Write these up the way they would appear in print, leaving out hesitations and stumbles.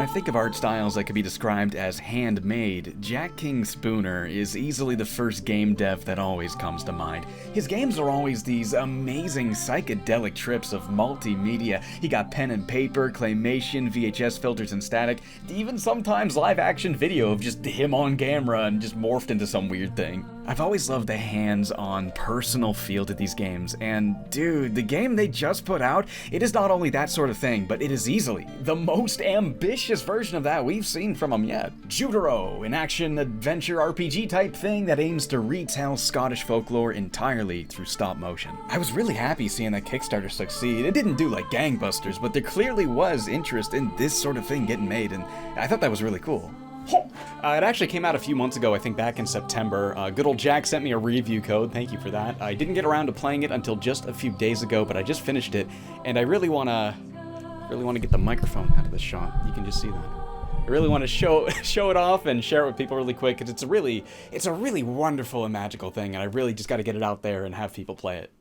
I think of art styles that could be described as handmade, Jack King Spooner is easily the first game dev that always comes to mind. His games are always these amazing psychedelic trips of multimedia. He got pen and paper, claymation, VHS filters and static, even sometimes live action video of just him on camera and just morphed into some weird thing. I've always loved the hands-on, personal feel to these games, and dude, the game they just put out, it is not only that sort of thing, but it is easily the most ambitious version of that we've seen from them yet. Judero, an action-adventure RPG type thing that aims to retell Scottish folklore entirely through stop motion. I was really happy seeing that Kickstarter succeed. It didn't do like gangbusters, but there clearly was interest in this sort of thing getting made, and I thought that was really cool. It actually came out a few months ago, I think back in September. Good old Jack sent me a review code, thank you for that. I didn't get around to playing it until just a few days ago, but I just finished it, and I really want to get the microphone out of the shot. You can just see that. I really want to show it off and share it with people really quick, because it's a really wonderful and magical thing, and I really just got to get it out there and have people play it.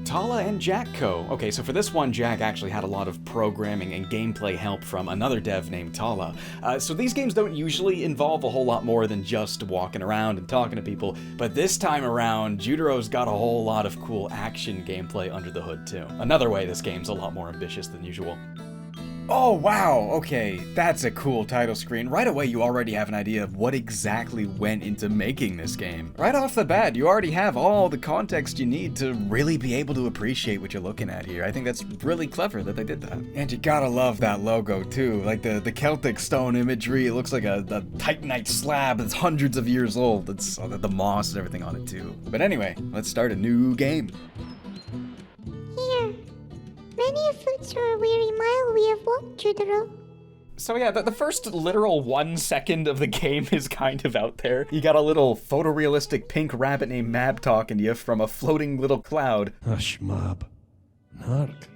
Tala and Jack Co. Okay, so for this one, Jack actually had a lot of programming and gameplay help from another dev named Tala. So these games don't usually involve a whole lot more than just walking around and talking to people, but this time around, Judero's got a whole lot of cool action gameplay under the hood too. Another way this game's a lot more ambitious than usual. Oh wow, okay, that's a cool title screen. Right away you already have an idea of what exactly went into making this game. Right off the bat, you already have all the context you need to really be able to appreciate what you're looking at here. I think that's really clever that they did that. And you gotta love that logo too, like the Celtic stone imagery. It looks like a titanite slab that's hundreds of years old. It's the moss and everything on it too. But anyway, let's start a new game. Here. Many a foot or a weary mile we have walked, Judero. So yeah, the first literal 1 second of the game is kind of out there. You got a little photorealistic pink rabbit named Mab talking to you from a floating little cloud. Hush, Mab. Hark.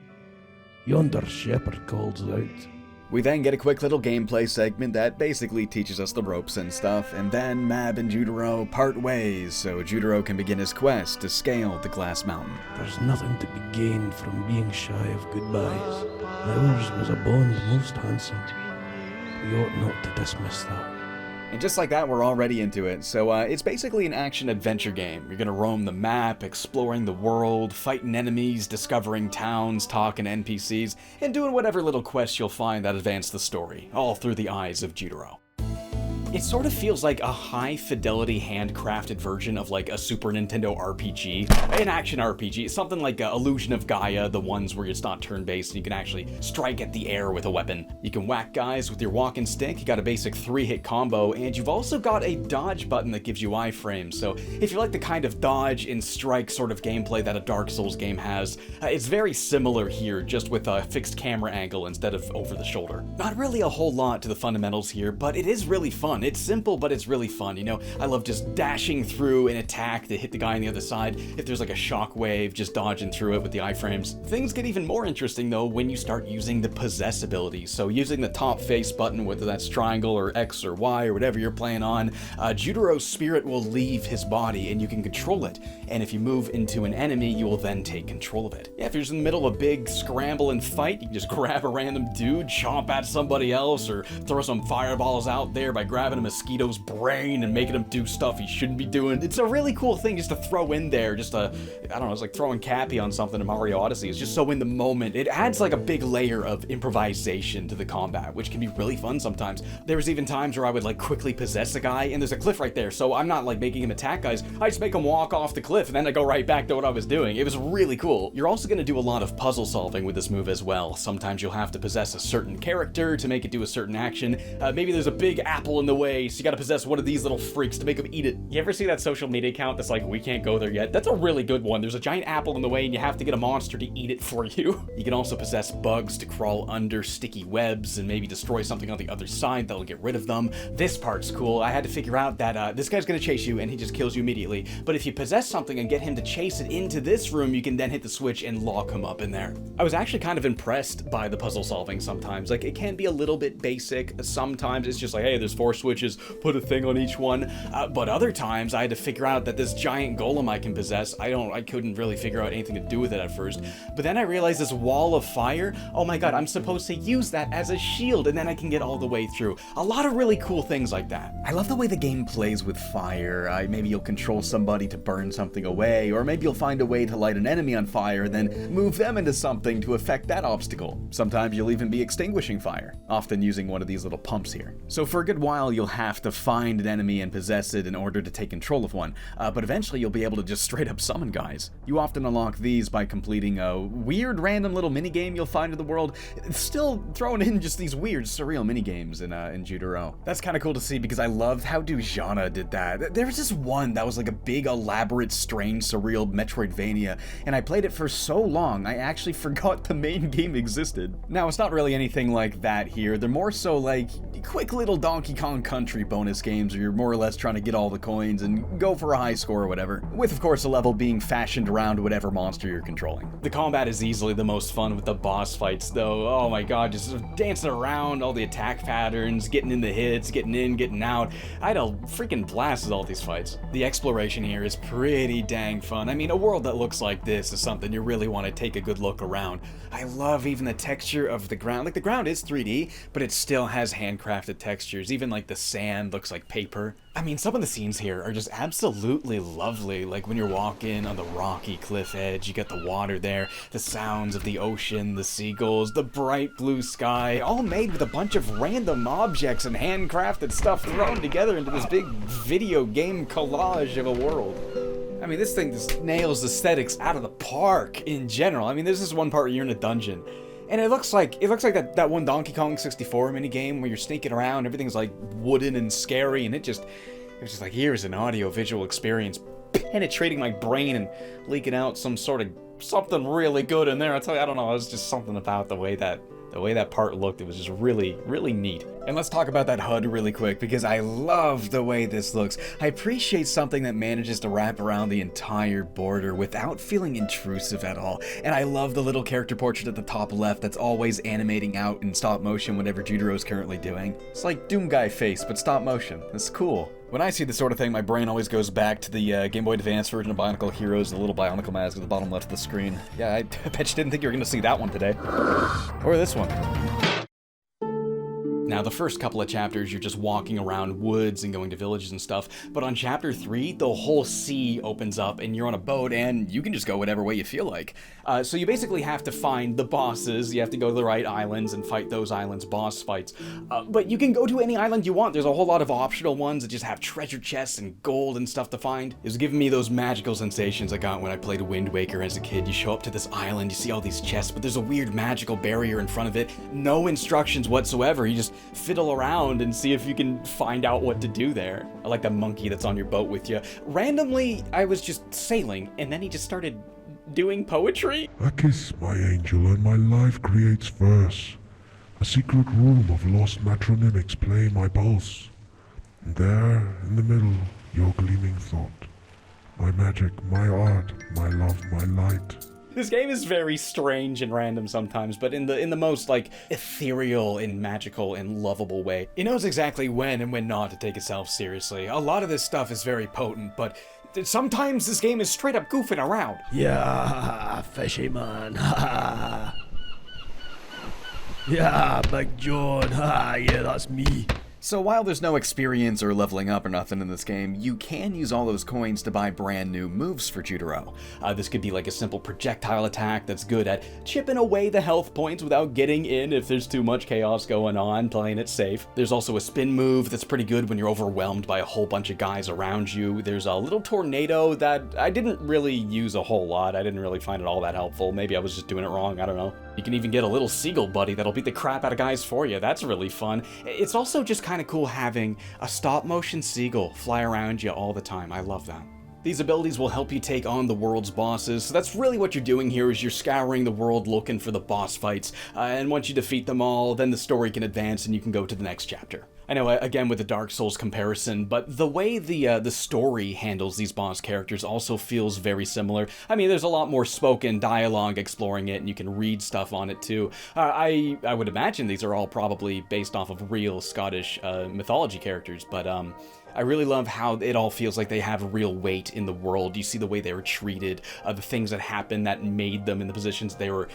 Yonder shepherd calls out. We then get a quick little gameplay segment that basically teaches us the ropes and stuff, and then Mab and Judero part ways so Judero can begin his quest to scale the Glass Mountain. There's nothing to be gained from being shy of goodbyes. Ours was a bond most handsome. We ought not to dismiss that. And just like that, we're already into it. So it's basically an action-adventure game. You're gonna roam the map, exploring the world, fighting enemies, discovering towns, talking to NPCs, and doing whatever little quests you'll find that advance the story, all through the eyes of Judero. It sort of feels like a high-fidelity, handcrafted version of like a Super Nintendo RPG, an action RPG, something like Illusion of Gaia, the ones where it's not turn-based and you can actually strike at the air with a weapon. You can whack guys with your walking stick, you got a basic 3-hit combo, and you've also got a dodge button that gives you iframes, so if you like the kind of dodge and strike sort of gameplay that a Dark Souls game has, it's very similar here, just with a fixed camera angle instead of over the shoulder. Not really a whole lot to the fundamentals here, but it is really fun. It's simple, but it's really fun, you know? I love just dashing through an attack to hit the guy on the other side. If there's like a shockwave, just dodging through it with the iframes. Things get even more interesting though when you start using the possess ability. So using the top face button, whether that's triangle or X or Y or whatever you're playing on, Judero's spirit will leave his body and you can control it. And if you move into an enemy, you will then take control of it. Yeah, if you're just in the middle of a big scramble and fight, you can just grab a random dude, chomp at somebody else, or throw some fireballs out there by grabbing a mosquito's brain and making him do stuff he shouldn't be doing. It's a really cool thing just to throw in there, just I don't know, it's like throwing Cappy on something in Mario Odyssey. It's just so in the moment. It adds like a big layer of improvisation to the combat, which can be really fun sometimes. There was even times where I would like quickly possess a guy and there's a cliff right there, so I'm not like making him attack guys, I just make him walk off the cliff and then I go right back to what I was doing. It was really cool. You're also going to do a lot of puzzle solving with this move as well. Sometimes you'll have to possess a certain character to make it do a certain action. Maybe there's a big apple in the way, so you gotta possess one of these little freaks to make them eat it. You ever see that social media account that's like, we can't go there yet? That's a really good one. There's a giant apple in the way and you have to get a monster to eat it for you. You can also possess bugs to crawl under sticky webs and maybe destroy something on the other side that'll get rid of them. This part's cool. I had to figure out that this guy's gonna chase you and he just kills you immediately. But if you possess something and get him to chase it into this room, you can then hit the switch and lock him up in there. I was actually kind of impressed by the puzzle solving sometimes. Like, it can be a little bit basic. Sometimes it's just like, hey, there's 4 switches switches, put a thing on each one. But other times I had to figure out that this giant golem I can possess, I couldn't really figure out anything to do with it at first. But then I realized this wall of fire, oh my god, I'm supposed to use that as a shield and then I can get all the way through. A lot of really cool things like that. I love the way the game plays with fire. Maybe you'll control somebody to burn something away, or maybe you'll find a way to light an enemy on fire, then move them into something to affect that obstacle. Sometimes you'll even be extinguishing fire, often using one of these little pumps here. So for a good while you'll have to find an enemy and possess it in order to take control of one, but eventually you'll be able to just straight up summon guys. You often unlock these by completing a weird random little minigame you'll find in the world, still throwing in just these weird surreal minigames in Judero. That's kind of cool to see because I loved how Dujana did that. There was this one that was like a big elaborate strange surreal Metroidvania, and I played it for so long I actually forgot the main game existed. Now it's not really anything like that here, they're more so like quick little Donkey Kong Country bonus games where you're more or less trying to get all the coins and go for a high score or whatever, with of course a level being fashioned around whatever monster you're controlling. The combat is easily the most fun with the boss fights though. Oh my god, just dancing around, all the attack patterns, getting in the hits, getting in, getting out. I had a freaking blast with all these fights. The exploration here is pretty dang fun. I mean, a world that looks like this is something you really want to take a good look around. I love even the texture of the ground. Like, the ground is 3D, but it still has handcrafted textures. Even like the sand looks like paper. I mean, some of the scenes here are just absolutely lovely. Like when you're walking on the rocky cliff edge, you got the water there, the sounds of the ocean, the seagulls, the bright blue sky, all made with a bunch of random objects and handcrafted stuff thrown together into this big video game collage of a world. I mean, this thing just nails aesthetics out of the park in general. I mean, there's this one part where you're in a dungeon, and it looks like that one Donkey Kong 64 minigame where you're sneaking around, everything's like wooden and scary, and it was just like, here's an audio-visual experience penetrating my brain and leaking out something really good in there. I tell you, I don't know, it was just something about the way that part looked. It was just really, really neat. And let's talk about that HUD really quick, because I love the way this looks. I appreciate something that manages to wrap around the entire border without feeling intrusive at all. And I love the little character portrait at the top left that's always animating out in stop motion whatever Judero's currently doing. It's like Doom Guy face, but stop motion. It's cool. When I see this sort of thing, my brain always goes back to the Game Boy Advance version of Bionicle Heroes, the little Bionicle mask at the bottom left of the screen. Yeah, I bet you didn't think you were going to see that one today. Or this one. Now, the first couple of chapters, you're just walking around woods and going to villages and stuff, but on chapter 3, the whole sea opens up and you're on a boat and you can just go whatever way you feel like. So you basically have to find the bosses, you have to go to the right islands and fight those islands' boss fights. But you can go to any island you want. There's a whole lot of optional ones that just have treasure chests and gold and stuff to find. It was giving me those magical sensations I got when I played Wind Waker as a kid. You show up to this island, you see all these chests, but there's a weird magical barrier in front of it. No instructions whatsoever. You just fiddle around and see if you can find out what to do there. I like the monkey that's on your boat with you. Randomly, I was just sailing, and then he just started doing poetry. I kiss my angel and my life creates verse. A secret room of lost matronymics play my pulse. And there, in the middle, your gleaming thought. My magic, my art, my love, my light. This game is very strange and random sometimes, but in the most, like, ethereal and magical and lovable way. It knows exactly when and when not to take itself seriously. A lot of this stuff is very potent, but sometimes this game is straight up goofing around. Yeah, fishy man. Yeah, Big John. Yeah, that's me. So while there's no experience or leveling up or nothing in this game, you can use all those coins to buy brand new moves for Judero. This could be like a simple projectile attack that's good at chipping away the health points without getting in if there's too much chaos going on, playing it safe. There's also a spin move that's pretty good when you're overwhelmed by a whole bunch of guys around you. There's a little tornado that I didn't really use a whole lot. I didn't really find it all that helpful. Maybe I was just doing it wrong, I don't know. You can even get a little seagull buddy that'll beat the crap out of guys for you. That's really fun. It's also just kind of cool having a stop-motion seagull fly around you all the time. I love that. These abilities will help you take on the world's bosses, so that's really what you're doing here is you're scouring the world looking for the boss fights, and once you defeat them all, then the story can advance and you can go to the next chapter. I know, again, with the Dark Souls comparison, but the way the story handles these boss characters also feels very similar. I mean, there's a lot more spoken dialogue exploring it, and you can read stuff on it too. I would imagine these are all probably based off of real Scottish mythology characters, but I really love how it all feels like they have real weight in the world. You see the way they were treated, the things that happened that made them in the positions they were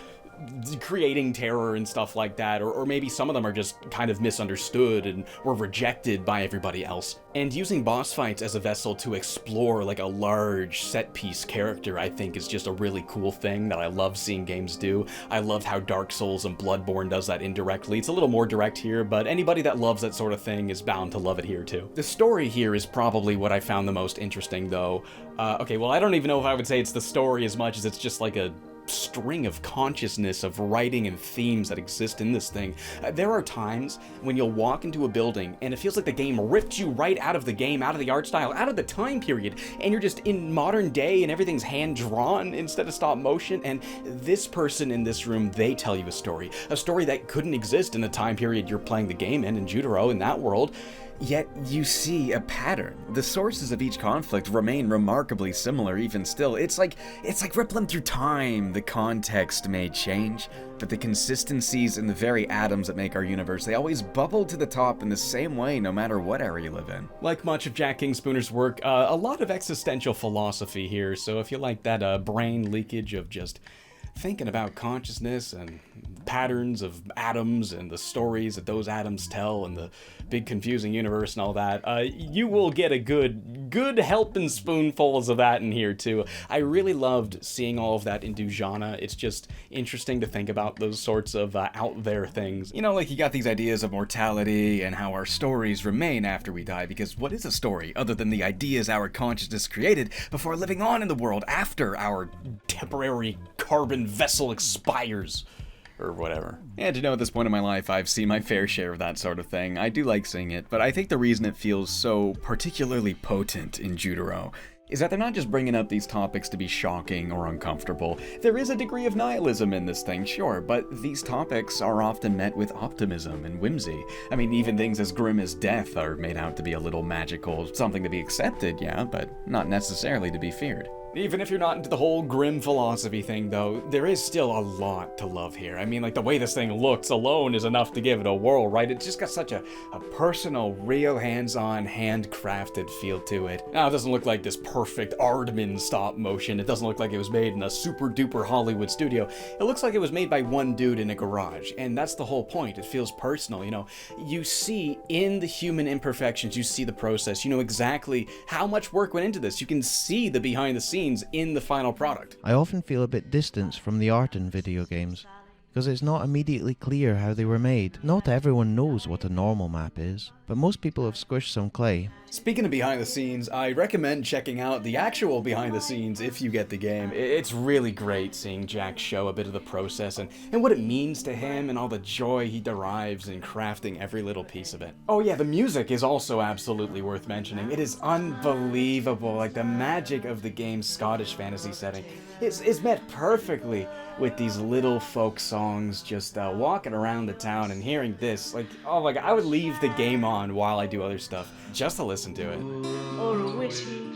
creating terror and stuff like that, or maybe some of them are just kind of misunderstood and were rejected by everybody else. And using boss fights as a vessel to explore like a large set-piece character, I think is just a really cool thing that I love seeing games do. I loved how Dark Souls and Bloodborne does that indirectly. It's a little more direct here, but anybody that loves that sort of thing is bound to love it here too. The story here is probably what I found the most interesting though. Okay, well, I don't even know if I would say it's the story as much as it's just like a string of consciousness of writing and themes that exist in this thing. There are times when you'll walk into a building and it feels like the game ripped you right out of the game, out of the art style, out of the time period, and you're just in modern day and everything's hand-drawn instead of stop motion, and this person in this room, they tell you a story that couldn't exist in the time period you're playing the game in Judero, in that world. Yet you see a pattern. The sources of each conflict remain remarkably similar even still. It's like rippling through time. The context may change, but the consistencies in the very atoms that make our universe, they always bubble to the top in the same way no matter what area you live in. Like much of Jack King Spooner's work, a lot of existential philosophy here, so if you like that brain leakage of just thinking about consciousness and patterns of atoms and the stories that those atoms tell and the big confusing universe and all that, you will get a good helping spoonfuls of that in here too. I really loved seeing all of that in Dujana. It's just interesting to think about those sorts of out there things. You know, like you got these ideas of mortality and how our stories remain after we die, because what is a story other than the ideas our consciousness created before living on in the world after our temporary carbon vessel expires? Or whatever. And at this point in my life, I've seen my fair share of that sort of thing. I do like seeing it, but I think the reason it feels so particularly potent in Judero is that they're not just bringing up these topics to be shocking or uncomfortable. There is a degree of nihilism in this thing, sure, but these topics are often met with optimism and whimsy. I mean, even things as grim as death are made out to be a little magical, something to be accepted, yeah, but not necessarily to be feared. Even if you're not into the whole grim philosophy thing, though, there is still a lot to love here. I mean, like, the way this thing looks alone is enough to give it a whirl, right? It's just got such a personal, real hands-on, handcrafted feel to it. Now, it doesn't look like this perfect Aardman stop motion. It doesn't look like it was made in a super-duper Hollywood studio. It looks like it was made by one dude in a garage, and that's the whole point. It feels personal, you know? You see in the human imperfections, you see the process. You know exactly how much work went into this. You can see the behind-the-scenes in the final product. I often feel a bit distanced from the art in video games, because it's not immediately clear how they were made. Not everyone knows what a normal map is, but most people have squished some clay. Speaking of behind the scenes, I recommend checking out the actual behind the scenes if you get the game. It's really great seeing Jack show a bit of the process and what it means to him and all the joy he derives in crafting every little piece of it. Oh yeah, the music is also absolutely worth mentioning. It is unbelievable, like the magic of the game's Scottish fantasy setting is met perfectly with these little folk songs, just walking around the town and hearing this. Like, oh my god, I would leave the game on while I do other stuff just to listen to it. Oh, witty,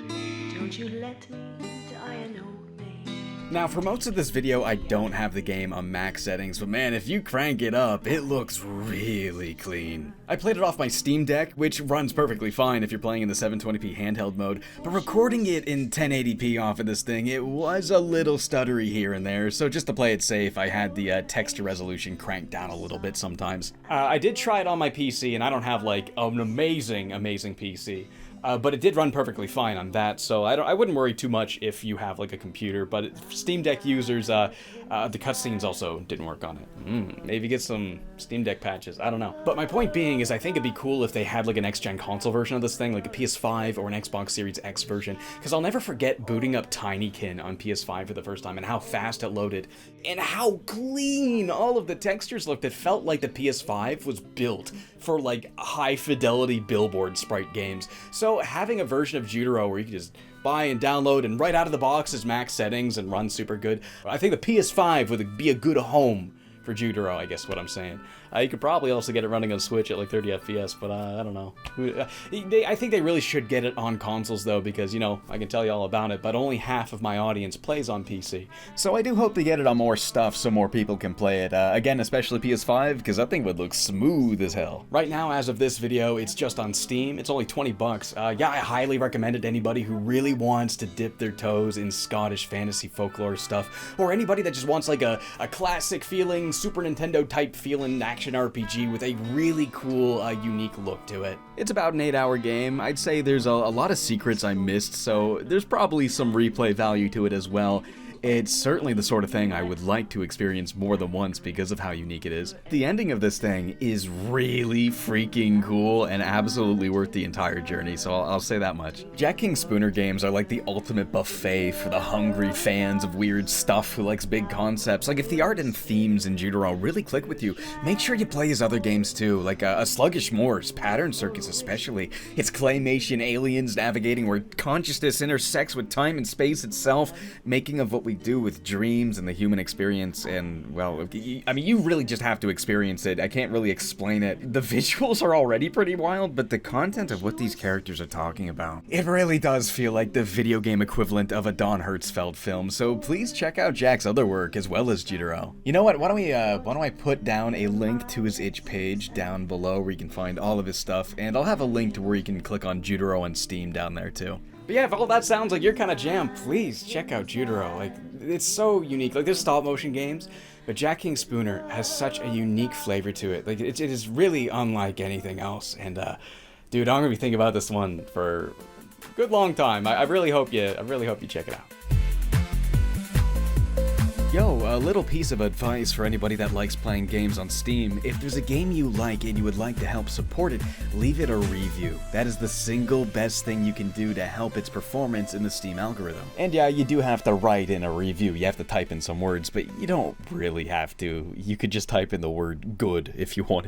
don't you let me die an old maid. Now, for most of this video, I don't have the game on max settings, but man, if you crank it up, it looks really clean. I played it off my Steam Deck, which runs perfectly fine if you're playing in the 720p handheld mode, but recording it in 1080p off of this thing, it was a little stuttery here and there, so just to play it safe, I had the texture resolution cranked down a little bit sometimes. I did try it on my PC, and I don't have like an amazing PC. But it did run perfectly fine on that, so I wouldn't worry too much if you have like a computer. But Steam Deck users, the cutscenes also didn't work on it. Maybe get some Steam Deck patches. I don't know. But my point being is, I think it'd be cool if they had like a next-gen console version of this thing, like a PS5 or an Xbox Series X version. Because I'll never forget booting up Tinykin on PS5 for the first time and how fast it loaded and how clean all of the textures looked. It felt like the PS5 was built for like high-fidelity billboard sprite games. So having a version of Judero where you can just buy and download and right out of the box is max settings and run super good, I think the PS5 would be a good home for Judero, I guess what I'm saying. You could probably also get it running on Switch at like 30 FPS, but I don't know. I think they really should get it on consoles though, because, you know, I can tell you all about it, but only half of my audience plays on PC. So I do hope to get it on more stuff so more people can play it. Again, especially PS5, because that thing would look smooth as hell. Right now, as of this video, it's just on Steam. It's only 20 bucks. Yeah, I highly recommend it to anybody who really wants to dip their toes in Scottish fantasy folklore stuff, or anybody that just wants like a classic feeling, Super Nintendo type feeling action RPG with a really cool, unique look to it. It's about an 8-hour game. I'd say there's a lot of secrets I missed, so there's probably some replay value to it as well. It's certainly the sort of thing I would like to experience more than once because of how unique it is. The ending of this thing is really freaking cool and absolutely worth the entire journey, so I'll say that much. Jack King Spooner games are like the ultimate buffet for the hungry fans of weird stuff who likes big concepts. Like, if the art and themes in Judero really click with you, make sure you play his other games too, like A Sluggish Moors, Pattern Circus especially. It's claymation aliens navigating where consciousness intersects with time and space itself, making of what we do with dreams and the human experience. And, well, I mean, you really just have to experience it. I can't really explain it. The visuals are already pretty wild, but the content of what these characters are talking about, it really does feel like the video game equivalent of a Don Hertzfeldt film, so please check out Jack's other work as well as Judero. You know what, why don't I put down a link to his itch page down below where you can find all of his stuff, and I'll have a link to where you can click on Judero on Steam down there too. But yeah, if all that sounds like your kind of jam, please check out Judero. Like, it's so unique. Like, there's stop motion games, but Jack King Spooner has such a unique flavor to it. Like, it is really unlike anything else. And, dude, I'm gonna be thinking about this one for a good long time. I really hope you check it out. Yo, a little piece of advice for anybody that likes playing games on Steam. If there's a game you like and you would like to help support it, leave it a review. That is the single best thing you can do to help its performance in the Steam algorithm. And yeah, you do have to write in a review. You have to type in some words, but you don't really have to. You could just type in the word good if you wanted